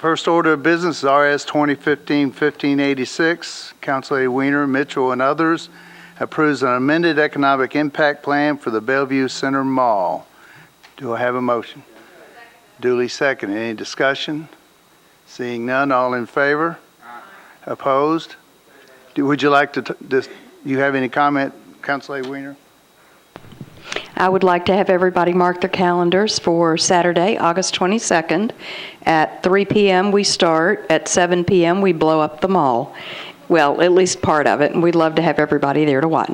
First order of business is RS 2015-1586. Council Lady Weiner, Mitchell, and others approves an amended economic impact plan for the Bellevue Center Mall. Do I have a motion? Duly seconded. Any discussion? Seeing none, all in favor? Opposed? Would you like to, you have any comment, Council Lady Weiner? I would like to have everybody mark their calendars for Saturday, August 22nd. At 3 p.m. we start. At 7 p.m. we blow up the mall. Well, at least part of it, and we'd love to have everybody there to watch.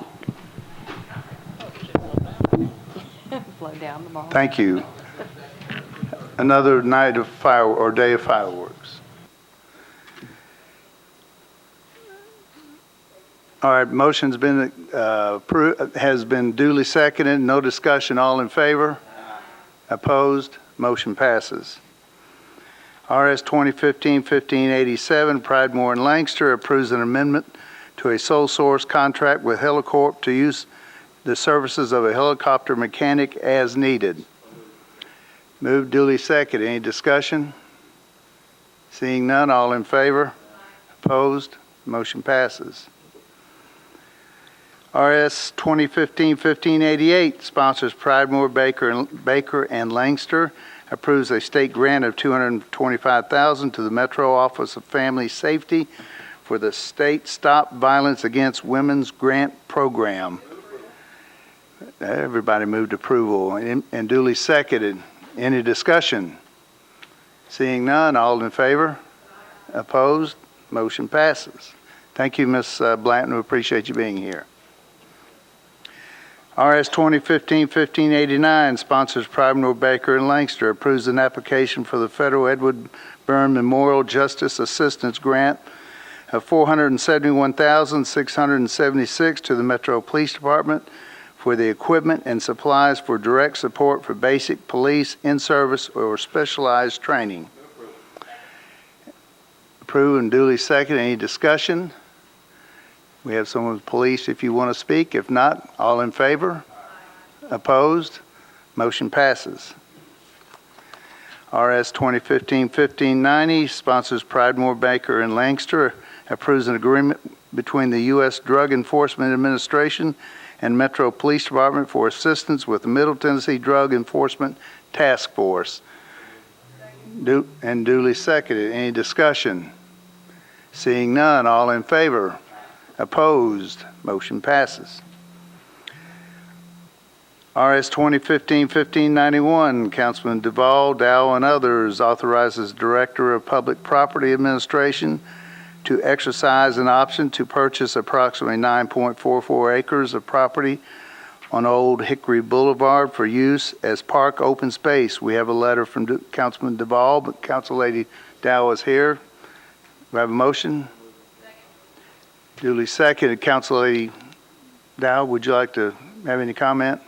Blow down the mall. Thank you. Another night of day of fireworks. All right, motion's been approved, has been duly seconded. No discussion. All in favor? Opposed? Motion passes. RS 2015-1587, Pridemore and Langster approves an amendment to a sole source contract with Helicorp to use the services of a helicopter mechanic as needed. Moved, duly seconded. Any discussion? Seeing none, all in favor? Opposed? Motion passes. RS 2015-1588 sponsors Pridemore, Baker and Langster, approves a state grant of $225,000 to the Metro Office of Family Safety for the State Stop Violence Against Women's Grant Program. Everybody moved approval and duly seconded. Any discussion? Seeing none, all in favor? Opposed? Motion passes. Thank you, Ms. Blanton. We appreciate you being here. RS 2015-1589 sponsors Pridemore, Baker and Langster, approves an application for the Federal Edward Byrne Memorial Justice Assistance Grant of $471,676 to the Metro Police Department for the equipment and supplies for direct support for basic police in-service or specialized training. Approved and duly seconded. Any discussion? We have someone with police if you want to speak. If not, all in favor? Opposed? Motion passes. RS 2015-1590 sponsors Pridemore, Baker and Langster, approves an agreement between the U.S. Drug Enforcement Administration and Metro Police Department for assistance with the Middle Tennessee Drug Enforcement Task Force. And duly seconded. Any discussion? Seeing none, all in favor? Opposed? Motion passes. RS 2015-1591, Councilman Duvall, Dow, and others authorizes Director of Public Property Administration to exercise an option to purchase approximately 9.44 acres of property on Old Hickory Boulevard for use as park open space. We have a letter from Councilman Duvall, but Council Lady Dow is here. We have a motion. Duly seconded. Council Lady Dow, would you like to have any comment?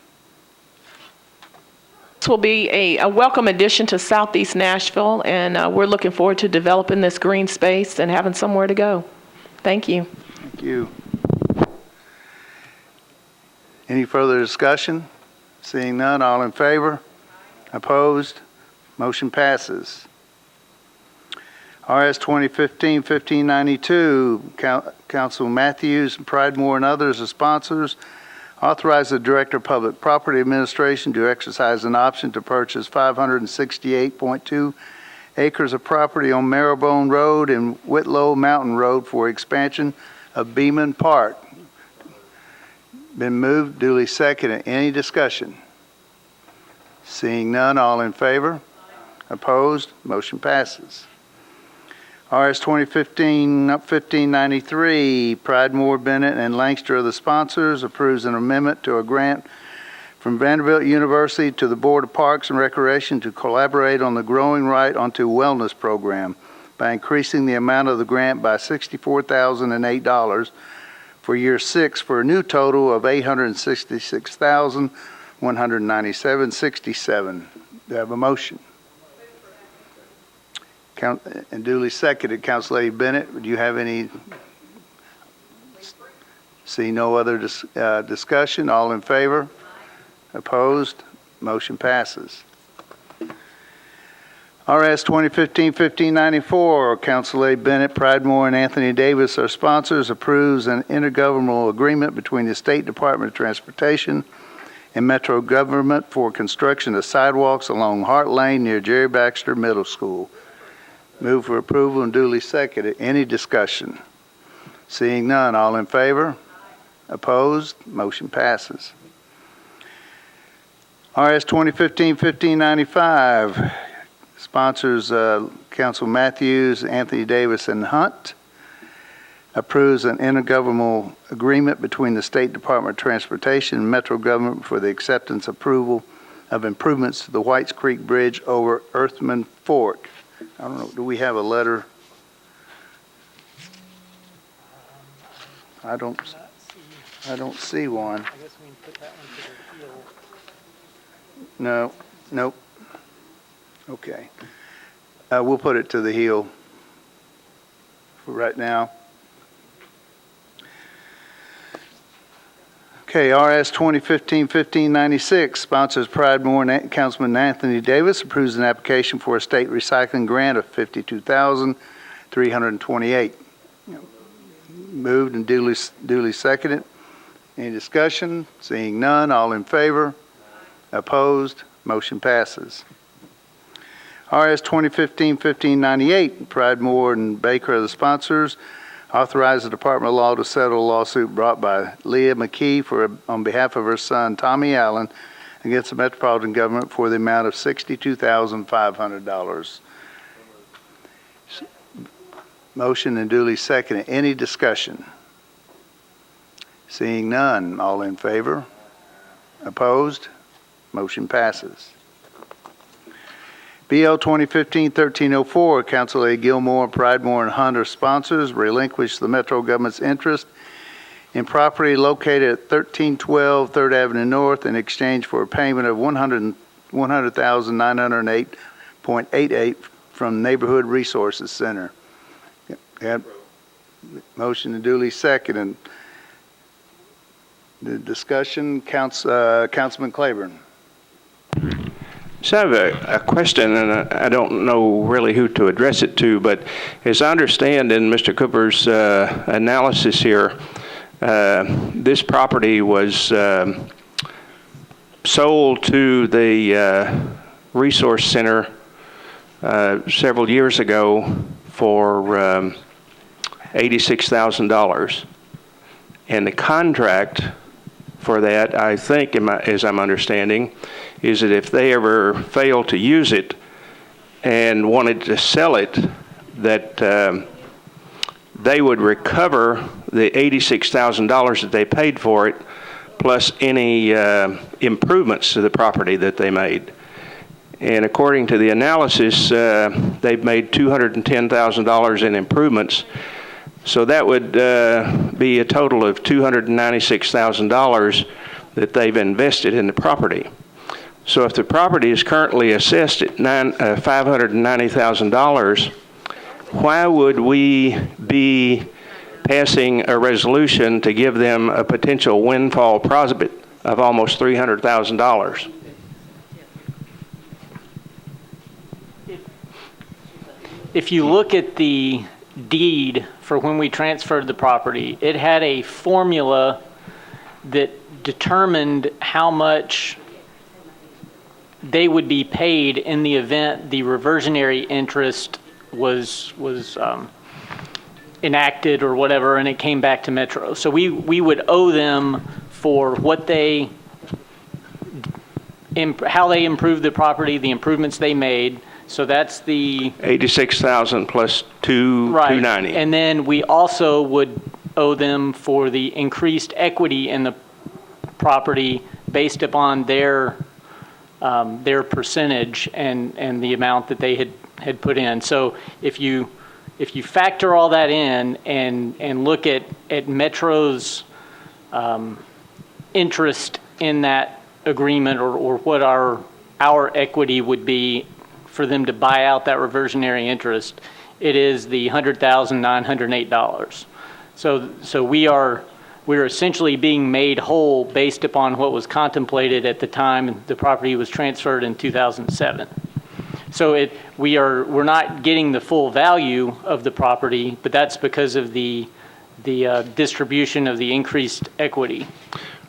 This will be a welcome addition to Southeast Nashville, and we're looking forward to developing this green space and having somewhere to go. Thank you. Thank you. Any further discussion? Seeing none, all in favor? Opposed? Motion passes. RS 2015-1592, Council Matthews, Pridemore, and others as sponsors, authorize the Director of Public Property Administration to exercise an option to purchase 568.2 acres of property on Marrowbone Road and Whitlow Mountain Road for expansion of Beeman Park. Been moved, duly seconded. Any discussion? Seeing none, all in favor? Opposed? Motion passes. RS 2015-1593, Pridemore, Bennett, and Langster are the sponsors, approves an amendment to a grant from Vanderbilt University to the Board of Parks and Recreation to collaborate on the Growing Right Onto Wellness program by increasing the amount of the grant by $64,008 for year 6 for a new total of $866,197.67. Do I have a motion? And duly seconded. Council Lady Bennett, do you have any? See no other discussion. All in favor? Opposed? Motion passes. RS 2015-1594, Council A. Bennett, Pridemore, and Anthony Davis are sponsors, approves an intergovernmental agreement between the State Department of Transportation and Metro Government for construction of sidewalks along Hart Lane near Jerry Baxter Middle School. Move for approval and duly seconded. Any discussion? Seeing none, all in favor? Opposed? Motion passes. RS 2015-1595, sponsors Council Matthews, Anthony Davis, and Hunt. Approves an intergovernmental agreement between the State Department of Transportation and Metro Government for the acceptance approval of improvements to the Whites Creek Bridge over Earthman Fork. I don't know, do we have a letter? I don't see one. I guess we can put that one to the field. No, nope. Okay. We'll put it to the heel for right now. Okay, RS 2015-1596, sponsors Pridemore and Councilman Anthony Davis, approves an application for a state recycling grant of $52,328. Moved and duly seconded. Any discussion? Seeing none, all in favor? Opposed? Motion passes. RS 2015-1598, Pridemore and Baker are the sponsors. Authorize the Department of Law to settle a lawsuit brought by Leah McKee on behalf of her son, Tommy Allen, against the Metropolitan Government for the amount of $62,500. Motion and duly seconded. Any discussion? Seeing none, all in favor? Opposed? Motion passes. BL 2015-1304, Council A. Gilmore, Pridemore, and Hunter sponsors relinquish the Metro Government's interest in property located at 1312 3rd Avenue North in exchange for a payment of $100,908.88 from Neighborhood Resources Center. Got motion and duly seconded. The discussion, Councilman Claiborne. So I have a question, and I don't know really who to address it to, but as I understand in Mr. Cooper's analysis here, this property was sold to the Resource Center several years ago for $86,000. And the contract for that, I think, as I'm understanding, is that if they ever fail to use it and wanted to sell it, that they would recover the $86,000 that they paid for it, plus any improvements to the property that they made. And according to the analysis, they've made $210,000 in improvements. So that would be a total of $296,000 that they've invested in the property. So if the property is currently assessed at $590,000, why would we be passing a resolution to give them a potential windfall profit of almost $300,000? If you look at the deed for when we transferred the property, it had a formula that determined how much they would be paid in the event the reversionary interest was enacted or whatever, and it came back to Metro. So we would owe them for what how they improved the property, the improvements they made. So that's the $86,000 plus $290. And then we also would owe them for the increased equity in the property based upon their percentage and the amount that they had put in. So if you factor all that in and look at Metro's interest in that agreement or what our equity would be for them to buy out that reversionary interest, it is the $100,908. So we're essentially being made whole based upon what was contemplated at the time the property was transferred in 2007. So we're not getting the full value of the property, but that's because of the distribution of the increased equity.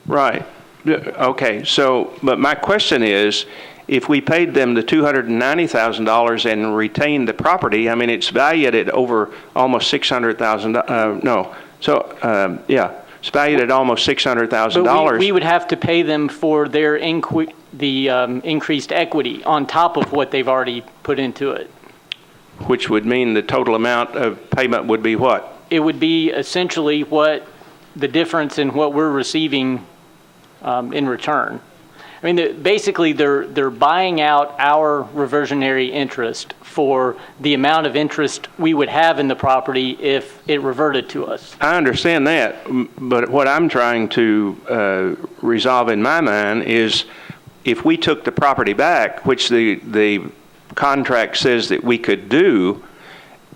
Right. Okay, so, but my question is, if we paid them the $290,000 and retained the property, I mean, it's valued at over almost $600,000, no. So, yeah, it's valued at almost $600,000. But we would have to pay them for their increased equity on top of what they've already put into it. Which would mean the total amount of payment would be what? It would be essentially what the difference in what we're receiving in return. I mean, basically, they're buying out our reversionary interest for the amount of interest we would have in the property if it reverted to us. I understand that, but what I'm trying to resolve in my mind is if we took the property back, which the contract says that we could do,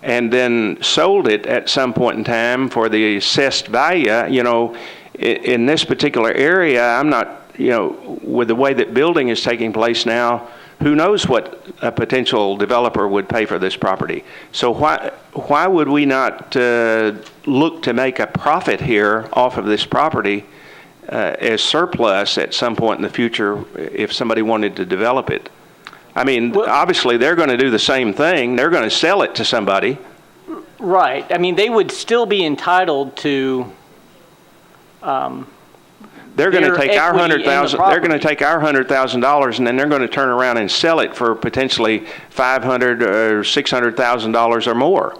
and then sold it at some point in time for the assessed value, you know, in this particular area, I'm not, you know, with the way that building is taking place now, who knows what a potential developer would pay for this property. So why would we not look to make a profit here off of this property as surplus at some point in the future if somebody wanted to develop it? I mean, obviously they're going to do the same thing. They're going to sell it to somebody. Right. I mean, they would still be entitled to. They're going to take our $100,000. They're going to take our $100,000, and then they're going to turn around and sell it for potentially $500,000 or $600,000 or more.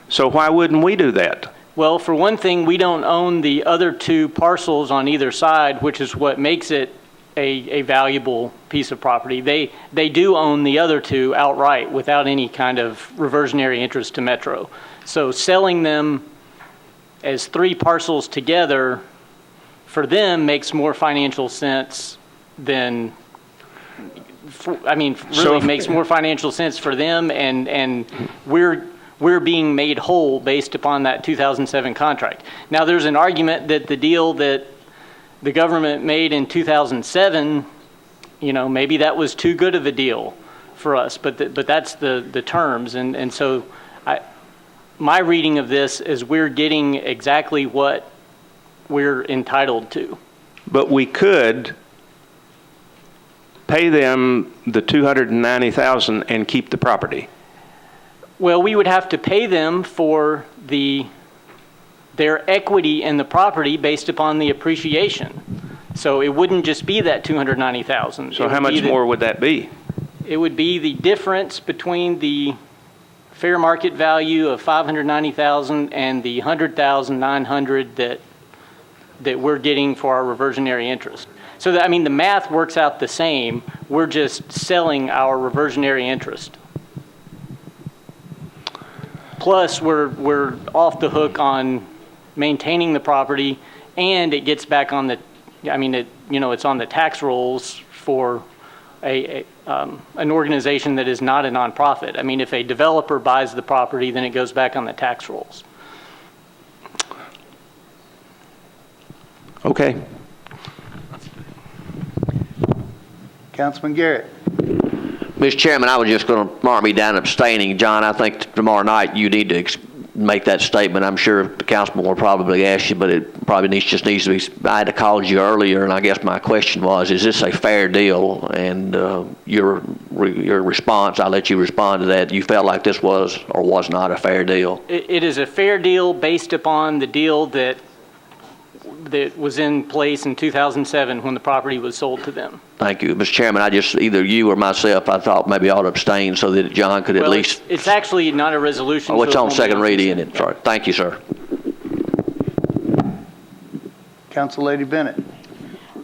So why wouldn't we do that? Well, for one thing, we don't own the other two parcels on either side, which is what makes it a valuable piece of property. They do own the other two outright without any kind of reversionary interest to Metro. So selling them as three parcels together for them makes more financial sense than, makes more financial sense for them, and we're being made whole based upon that 2007 contract. Now, there's an argument that the deal that the government made in 2007, you know, maybe that was too good of a deal for us, but that's the terms, and so my reading of this is we're getting exactly what we're entitled to. But we could pay them the $290,000 and keep the property. Well, we would have to pay them for their equity in the property based upon the appreciation. So it wouldn't just be that $290,000. So how much more would that be? It would be the difference between the fair market value of $590,000 and the $100,900 that we're getting for our reversionary interest. So that, I mean, the math works out the same. We're just selling our reversionary interest. Plus, we're off the hook on maintaining the property, and it gets back on the, I mean, it's on the tax rolls for an organization that is not a nonprofit. I mean, if a developer buys the property, then it goes back on the tax rolls. Okay. Councilman Garrett. Mr. Chairman, I was just going to mark me down abstaining. John, I think tomorrow night you need to make that statement. I'm sure the councilman will probably ask you, but it probably just needs to be. I had to call you earlier, and I guess my question was, is this a fair deal? And your response, I'll let you respond to that. You felt like this was or was not a fair deal? It is a fair deal based upon the deal that was in place in 2007 when the property was sold to them. Thank you. Mr. Chairman, either you or myself, I thought maybe ought to abstain so that John could at least. It's actually not a resolution. Oh, it's on second reading, isn't it? Sorry. Thank you, sir. Council Lady Bennett.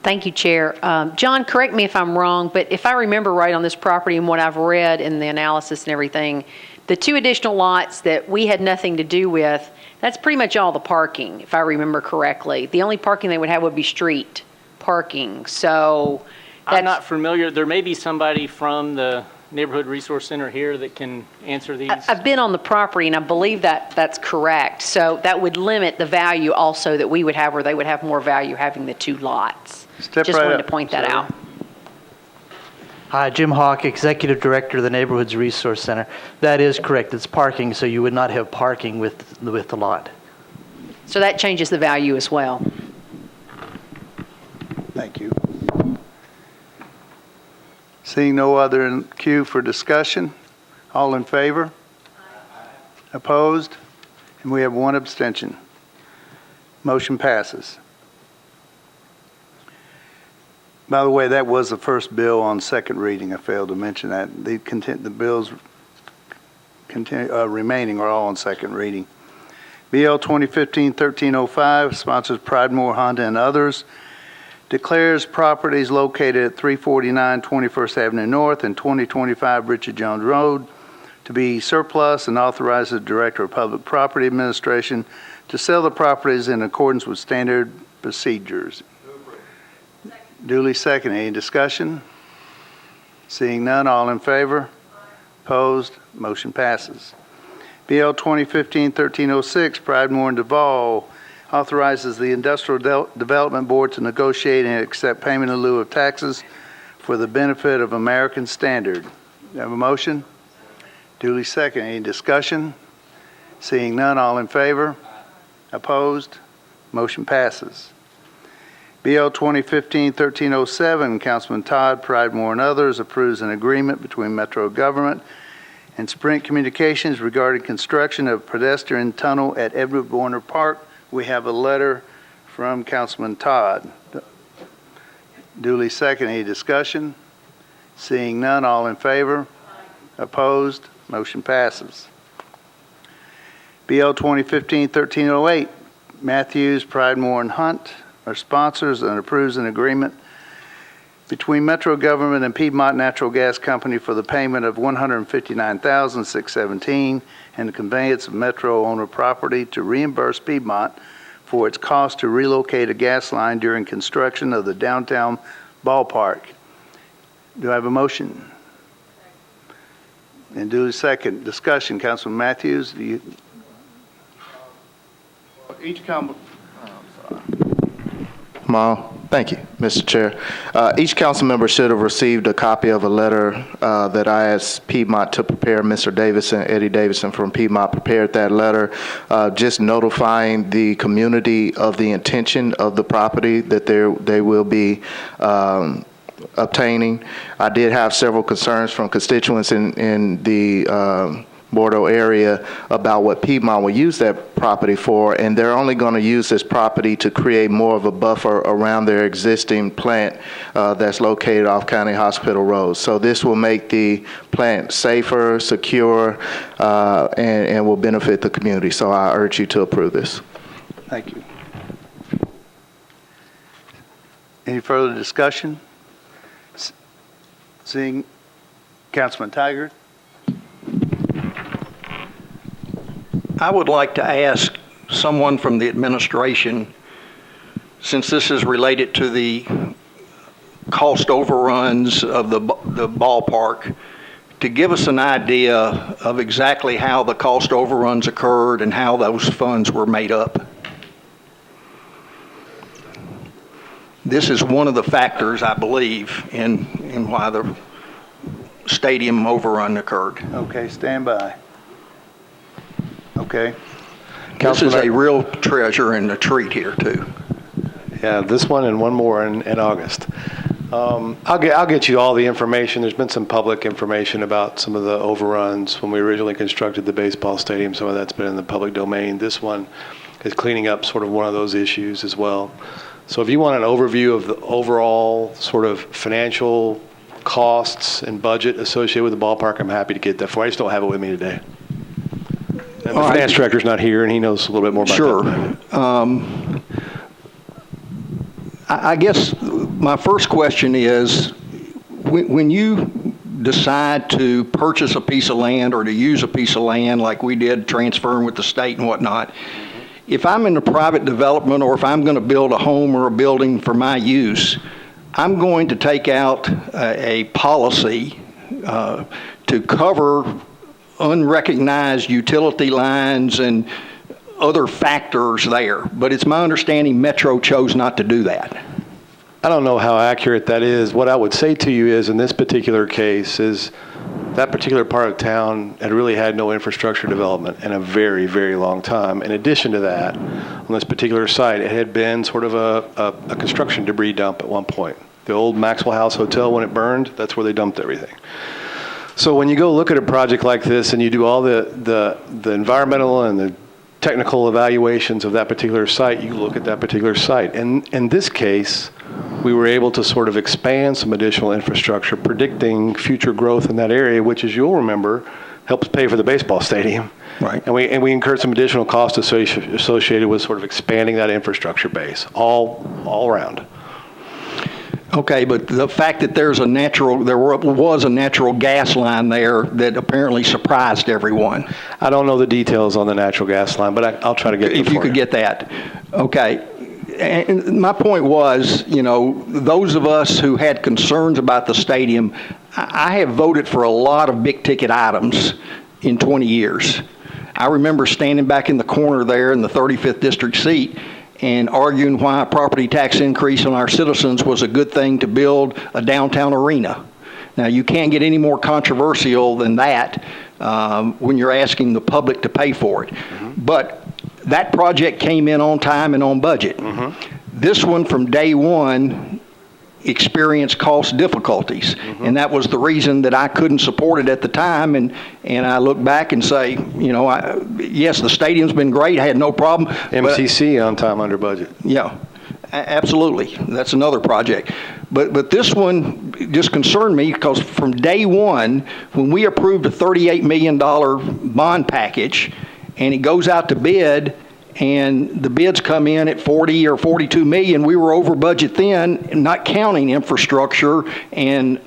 Thank you, Chair. John, correct me if I'm wrong, but if I remember right on this property and what I've read in the analysis and everything, the two additional lots that we had nothing to do with, that's pretty much all the parking, if I remember correctly. The only parking they would have would be street parking. So I'm not familiar. There may be somebody from the Neighborhood Resource Center here that can answer these. I've been on the property, and I believe that that's correct. So that would limit the value also that we would have, where they would have more value having the two lots. Step Just right wanted up, to point that sir. out. Hi, Jim Hawk, Executive Director of the Neighborhoods Resource Center. That is correct. It's parking, so you would not have parking with the lot. So that changes the value as well. Thank you. Seeing no other in queue for discussion, all in favor? Opposed? And we have one abstention. Motion passes. By the way, that was the first bill on second reading. I failed to mention that. The bills remaining are all on second reading. BL 2015-1305, sponsors Pridemore Honda and others, declares properties located at 349 21st Avenue North and 2025 Richard Jones Road to be surplus and authorizes the Director of Public Property Administration to sell the properties in accordance with standard procedures. Duly seconded. Any discussion? Seeing none, all in favor? Opposed? Motion passes. BL 2015-1306, Pridemore and Duval, authorizes the Industrial Development Board to negotiate and accept payment in lieu of taxes for the benefit of American Standard. You have a motion? Duly seconded. Any discussion? Seeing none, all in favor? Opposed? Motion passes. BL 2015-1307, Councilman Todd, Pridemore and others, approves an agreement between Metro Government and Sprint Communications regarding construction of pedestrian tunnel at Edward Warner Park. We have a letter from Councilman Todd. Duly seconded. Any discussion? Seeing none, all in favor? Opposed? Motion passes. BL 2015-1308, Matthews, Pridemore and Hunt are sponsors and approves an agreement between Metro Government and Piedmont Natural Gas Company for the payment of $159,617 and the conveyance of Metro owner property to reimburse Piedmont for its cost to relocate a gas line during construction of the downtown ballpark. Do I have a motion? And duly second. Discussion. Councilman Matthews, do you? Thank you, Mr. Chair. Each council member should have received a copy of a letter that I asked Piedmont to prepare. Mr. Davison, Eddie Davison from Piedmont prepared that letter, just notifying the community of the intention of the property that they will be obtaining. I did have several concerns from constituents in the Bordeaux area about what Piedmont will use that property for, and they're only going to use this property to create more of a buffer around their existing plant that's located off County Hospital Road. So this will make the plant safer, secure, and will benefit the community. So I urge you to approve this. Thank you. Any further discussion? Seeing Councilman Tiger. I would like to ask someone from the administration, since this is related to the cost overruns of the ballpark, to give us an idea of exactly how the cost overruns occurred and how those funds were made up. This is one of the factors, I believe, in why the stadium overrun occurred. Okay, stand by. Okay. This is a real treasure and a treat here, too. Yeah, this one and one more in August. I'll get you all the information. There's been some public information about some of the overruns when we originally constructed the baseball stadium. Some of that's been in the public domain. This one is cleaning up sort of one of those issues as well. So if you want an overview of the overall sort of financial costs and budget associated with the ballpark, I'm happy to get that for you. I just don't have it with me today. And the finance director's not here, and he knows a little bit more about that. Sure. I guess my first question is, when you decide to purchase a piece of land or to use a piece of land like we did, transferring with the state and whatnot, if I'm in a private development or if I'm going to build a home or a building for my use, I'm going to take out a policy to cover unrecognized utility lines and other factors there. But it's my understanding Metro chose not to do that. I don't know how accurate that is. What I would say to you is, in this particular case, is that particular part of town had really had no infrastructure development in a very, very long time. In addition to that, on this particular site, it had been sort of a construction debris dump at one point. The old Maxwell House Hotel, when it burned, that's where they dumped everything. So when you go look at a project like this and you do all the environmental and the technical evaluations of that particular site, you look at that particular site. And in this case, we were able to sort of expand some additional infrastructure, predicting future growth in that area, which, as you'll remember, helps pay for the baseball stadium. Right. And we incurred some additional costs associated with sort of expanding that infrastructure base, all around. Okay, but the fact that there was a natural gas line there that apparently surprised everyone. I don't know the details on the natural gas line, but I'll try to get them If you could get that. Okay. And my point was, those of us who had concerns about the stadium, I have voted for a lot of big ticket items in 20 years. I remember standing back in the corner there in the 35th district seat and arguing why a property tax increase on our citizens was a good thing to build a downtown arena. Now, you can't get any more controversial than that when you're asking the public to pay for it. Mm-hmm. But that project came in on time and on budget. Mm-hmm. This one, from day one, experienced cost difficulties. Mm-hmm. And that was the reason that I couldn't support it at the time. And I look back and say, yes, the stadium's been great. I had no problem. MCC on time under budget. Yeah, absolutely. That's another project. But this one just concerned me because from day one, when we approved a $38 million bond package and it goes out to bid, and the bids come in at 40 or 42 million, we were over budget then, not counting infrastructure and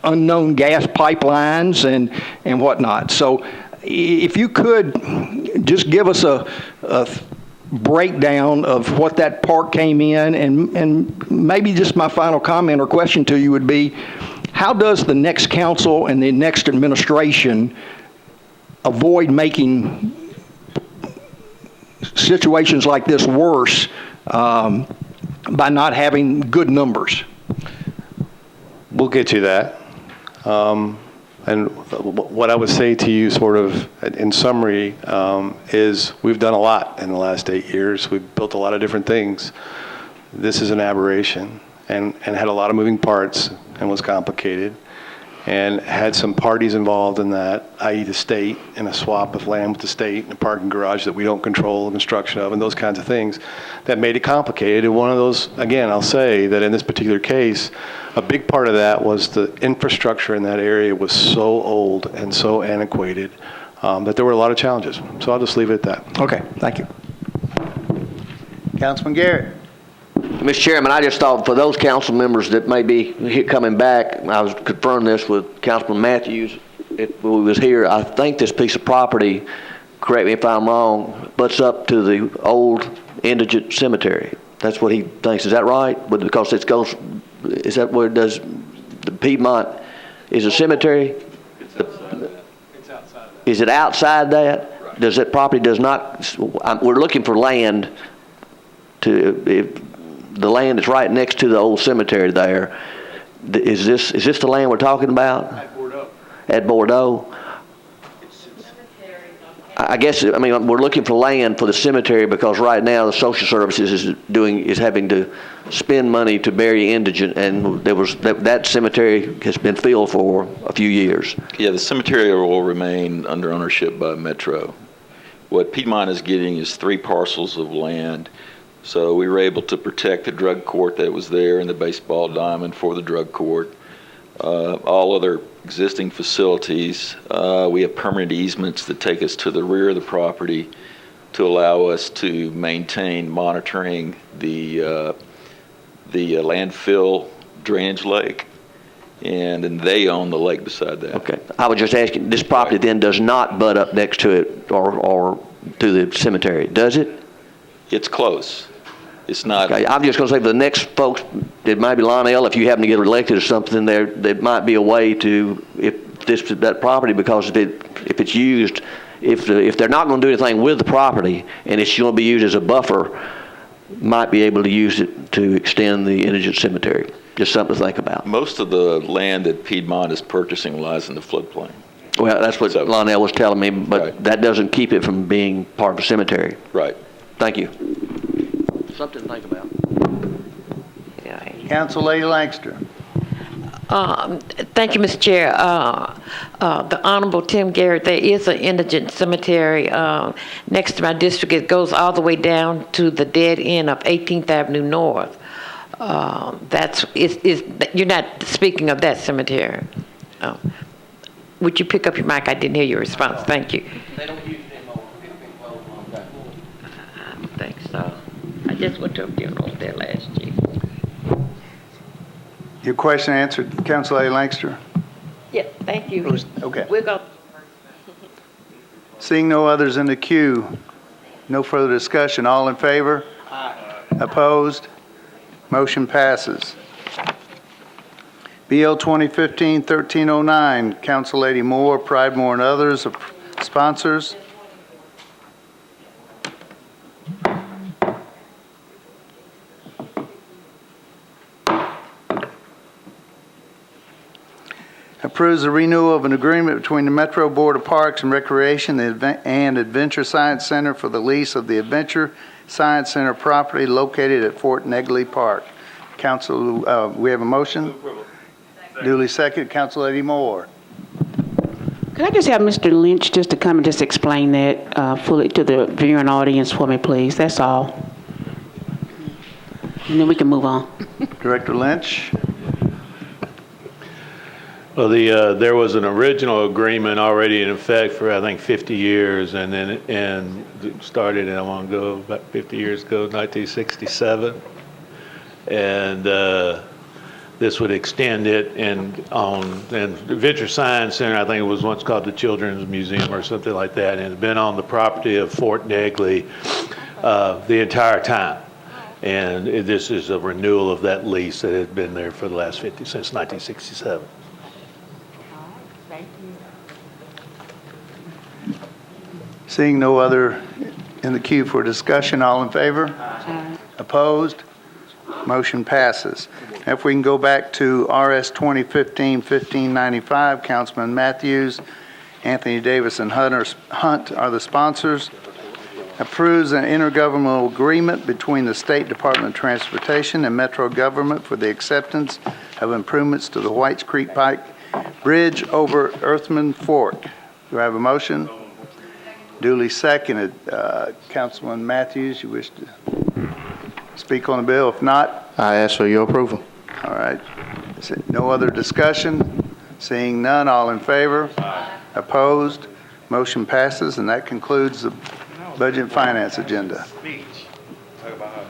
unknown gas pipelines and whatnot. So if you could just give us a breakdown of what that park came in, and maybe just my final comment or question to you would be, how does the next council and the next administration avoid making situations like this worse by not having good numbers? We'll get you that. And what I would say to you sort of in summary is we've done a lot in the last 8 years. We've built a lot of different things. This is an aberration and had a lot of moving parts and was complicated and had some parties involved in that, i.e. the state, and a swap of land with the state, and a parking garage that we don't control the construction of, and those kinds of things that made it complicated. And one of those, again, I'll say that in this particular case, a big part of that was the infrastructure in that area was so old and so antiquated that there were a lot of challenges. So I'll just leave it at that. Okay, thank you. Councilman Garrett. Mr. Chairman, I just thought for those council members that may be coming back, I was confirming this with Councilman Matthews when we was here. I think this piece of property, correct me if I'm wrong, butts up to the old indigent cemetery. That's what he thinks. Is that right? But because it goes, is that where it does? The Piedmont is a cemetery. It's outside of that. It's outside of that. Is it outside that? Right. Does that property does not? We're looking for land to. The land that's right next to the old cemetery there, is this the land we're talking about? At Bordeaux. At Bordeaux? I guess, we're looking for land for the cemetery because right now the social services is having to spend money to bury indigent, and that cemetery has been filled for a few years. Yeah, the cemetery will remain under ownership by Metro. What Piedmont is getting is 3 parcels of land. So we were able to protect the drug court that was there and the baseball diamond for the drug court. All other existing facilities, we have permanent easements that take us to the rear of the property to allow us to maintain monitoring the landfill drainage lake. And then they own the lake beside that. Okay. I was just asking, this property then does not butt up next to it or to the cemetery, does it? It's close. It's not. Okay, I'm just going to say for the next folks, it might be Lionel, if you happen to get elected or something, there might be a way to, if that property, because if it's used, if they're not going to do anything with the property and it's going to be used as a buffer, might be able to use it to extend the indigent cemetery. Just something to think about. Most of the land that Piedmont is purchasing lies in the floodplain. Well, that's what Lionel was telling me, but Right. that doesn't keep it from being part of the cemetery. Right. Thank you. Something to think about. Council Lady Lancaster. Thank you, Mr. Chair. The Honorable Tim Garrett, there is an indigent cemetery next to my district. It goes all the way down to the dead end of 18th Avenue North. You're not speaking of that cemetery. Would you pick up your mic? I didn't hear your response. Thank you. They don't use it anymore. I don't think so. I just went to a funeral there last year. Your question answered, Council Lady Lancaster? Yeah, thank you. Okay. We'll go. Seeing no others in the queue, no further discussion. All in favor? Aye. Opposed? Motion passes. BL 2015-1309, Council Lady Moore, Pridemore, and others, sponsors. Approves the renewal of an agreement between the Metro Board of Parks and Recreation and Adventure Science Center for the lease of the Adventure Science Center property located at Fort Negley Park. Council, we have a motion? Duly second. Council Lady Moore. Could I just have Mr. Lynch just to come and just explain that fully to the viewing audience for me, please? That's all. And then we can move on. Director Lynch. Well, there was an original agreement already in effect for, I think, 50 years, and then it started, I want to go about 50 years ago, 1967. And this would extend it, and Adventure Science Center, I think it was once called the Children's Museum or something like that, and it's been on the property of Fort Negley the entire time. And this is a renewal of that lease that had been there for the last since 1967. Seeing no other in the queue for discussion, all in favor? Aye. Opposed? Motion passes. If we can go back to RS 2015-1595, Councilman Matthews, Anthony Davis, and Hunt are the sponsors. Approves an intergovernmental agreement between the State Department of Transportation and Metro Government for the acceptance of improvements to the Whites Creek Pike Bridge over Earthman Fork. Do I have a motion? Duly seconded. Councilman Matthews, you wish to speak on the bill? If not, I ask for your approval. all right. No other discussion? Seeing none, all in favor? Aye. Opposed? Motion passes, and that concludes the Budget and Finance agenda. Talk about how